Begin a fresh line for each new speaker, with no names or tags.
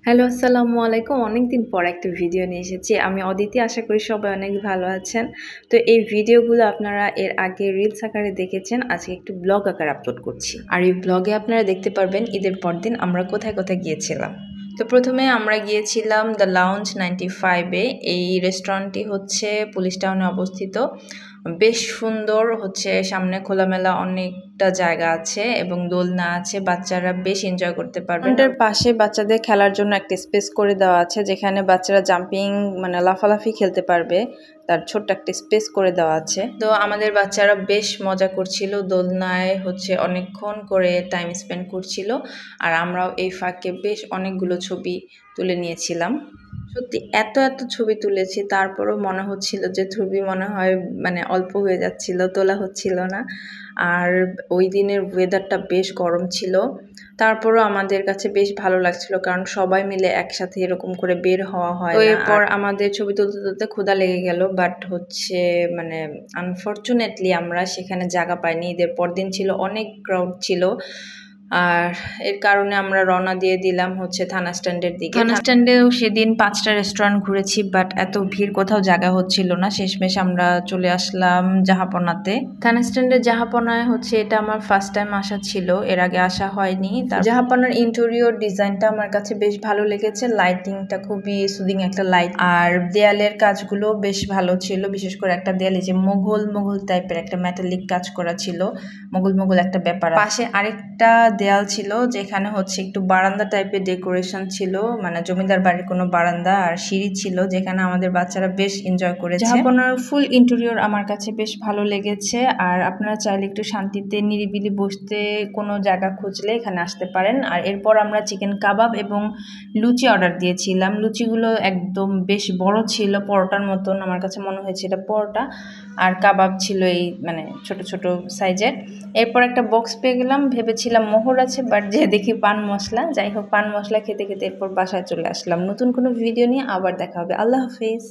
Hello, আসসালামু আলাইকুম। অনেকদিন পর একটা ভিডিও নিয়ে এসেছি। আমি অদিতি। আশা করি সবাই অনেক ভালো আছেন। তো এই ভিডিওগুলো আপনারা এর আগে রিলস আকারে দেখেছেন। আজকে একটু ব্লগ আকারে আপলোড করছি। আর এই ব্লগে আপনারা দেখতে পারবেন ঈদের পরদিন আমরা কোথায় কোথায় গিয়েছিলাম। তো প্রথমে আমরা গিয়েছিলাম দ্য লাউঞ্জ 95 এ। এই রেস্টুরেন্টটি হচ্ছে পুলিশ টাউনে অবস্থিত। বেশ সুন্দর হচ্ছে, সামনে খোলামেলা অনেকটা জায়গা আছে এবং দোলনা আছে, বাচ্চারা বেশ এনজয় করতে পারবে। এটার পাশে বাচ্চাদের খেলার জন্য একটা স্পেস করে দেওয়া আছে, যেখানে বাচ্চারা জাম্পিং মানে লাফালাফি খেলতে পারবে। তার ছোট্ট একটা স্পেস করে দেওয়া আছে। তো আমাদের বাচ্চারা বেশ মজা করছিল, দোলনায় হচ্ছে অনেকক্ষণ করে টাইম স্পেন্ড করছিল। আর আমরাও এই ফাঁকে বেশ অনেকগুলো ছবি তুলে নিয়েছিলাম। সত্যি এত এত ছবি তুলেছি, তারপরও মনে হচ্ছিল যে ছবি মনে হয় মানে অল্প হয়ে যাচ্ছিল, তোলা হচ্ছিল না। আর ওই দিনের ওয়েদারটা বেশ গরম ছিল, তারপরও আমাদের কাছে বেশ ভালো লাগছিল, কারণ সবাই মিলে একসাথে এরকম করে বের হওয়া হয়। তো এরপর আমাদের ছবি তুলতে তুলতে ক্ষুধা লেগে গেল, বাট হচ্ছে মানে আনফর্চুনেটলি আমরা সেখানে জায়গা পাইনি। ঈদের পরদিন ছিল, অনেক ক্রাউড ছিল। আর এর কারণে আমরা রওনা দিয়ে দিলাম হচ্ছে থানা স্ট্যান্ডের দিকে। থানা স্ট্যান্ডেও সেদিন 5টা রেস্টুরেন্ট ঘুরেছি, বাট এত ভিড় কোথাও জায়গা হচ্ছিল না। শেষমেশ আমরা চলে আসলাম জাহাপনাতে। থানা স্ট্যান্ডের জাহাপনায় হচ্ছে এটা আমার ফার্স্ট টাইম আসা ছিল, এর আগে আসা হয়নি। জাহাপনার ইন্টেরিয়র ডিজাইনটা আমার কাছে বেশ ভালো লেগেছে, লাইটিংটা খুবই সুদিং একটা লাইট, আর দেয়ালের কাজগুলো বেশ ভালো ছিল। বিশেষ করে একটা দেয়ালে যে মোগল টাইপের একটা মেটালিক কাজ করা ছিল, মোগল একটা ব্যাপার। পাশে আরেকটা দেয়াল ছিল যেখানে হচ্ছে একটু বারান্দা টাইপের ডেকোরেশন ছিল, মানে জমিদার বাড়ির কোনো বারান্দা, আর সিঁড়ি ছিল যেখানে আমাদের বাচ্চারা বেশ এনজয় করেছে। জাহাপনার ফুল ইন্টেরিয়র আমার কাছে বেশ ভালো লেগেছে। আর আপনারা চাইলে একটু শান্তিতে নিরিবিলি বসতে কোনো জায়গা খুঁজলে এখানে আসতে পারেন। আর এরপর আমরা চিকেন কাবাব এবং লুচি অর্ডার দিয়েছিলাম। লুচিগুলো একদম বেশ বড় ছিল, পরোটার মতন আমার কাছে মনে হয়েছে এটা পরোটা। আর কাবাব ছিল এই মানে ছোট ছোট সাইজের। এরপর একটা বক্স পেয়ে গেলাম, ভেবেছিলাম মোহর আছে, বাট যে দেখি পান মশলা। যাই হোক, পান মশলা খেতে খেতে এরপর বাসায় চলে আসলাম। নতুন কোনো ভিডিও নিয়ে আবার দেখা হবে। আল্লাহ হাফেজ।